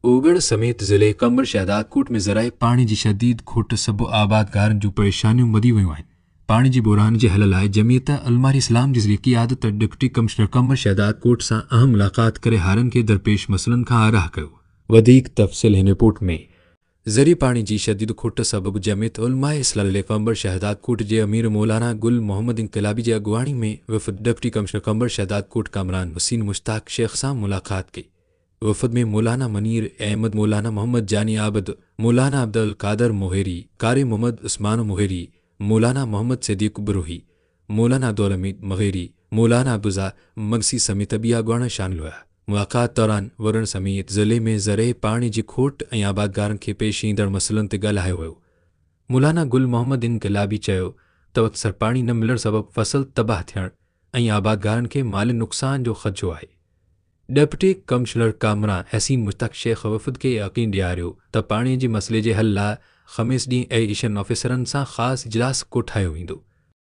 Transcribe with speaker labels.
Speaker 1: ओगड़ समेत ज़िले कमर शहदादकोट में ज़राए पानी जी शदीद खोट सबबु आबादगारनि जूं परेशानियूं वधी वियूं आहिनि। पानी जी बहरान जे हल लाइ जमियत अलमारी इस्लाम जी ज़रिए क़ियादत डिप्टी कमिश्नर कमर शहदादकोट सां अहम मुलाक़ात करे हारनि खे दरपेश मसइलनि खां आगाह कयो। वधीक तफ़सील हिन रिपोर्ट में। ज़री पानी जी शदीद खोट सबबु जमियत उलमाए इस्लाम कमर शहदादकोट जे अमीर मौलाना गुल मोहम्मद इनकलाबी जी अगवाणी में वफ़द डिप्टी कमिश्नर कमर शहदादकोट कामरान हुसैन मुश्ताक शेख सां मुलाक़ात कई। वफ़द में मौलाना मनीर अहमद, मौलाना मोहम्मद जानी आबद, मौलाना अब्दुल कादर मोहरी, कारी मोहम्मद उस्मान मोहरी, मौलाना मोहम्मद सिद्दीक बरोही, मौलाना अब्दुल हमीद मगेरी, मौलाना अब्दुल्ला मगसी समेत ॿिया अॻवान शामिल हुआ। मुलाक़ात दौरान वरण समेत ज़िले में ज़रे पाणी जी खोट ऐं आबादगारनि खे पेश ईंदड़ मसइलनि ते ॻाल्हायो वियो। मौलाना गुल मोहम्मद इनकलाबी चयो त अक्सर पाणी न मिलण सबबु फसल तबाह थियण ऐं आबादगारनि खे माली नुक़सान जो ख़दशो आहे। डिप्टी कमिश्नर कामरान हसीन मुश्ताक शेख वफ़द खे यकीन ॾियारियो त पाणी जे मसइले जे हल लाइ ख़मीस ॾींहुं एडिशन ऑफिसरनि सां ख़ासि इजलास कोठायो वेंदो।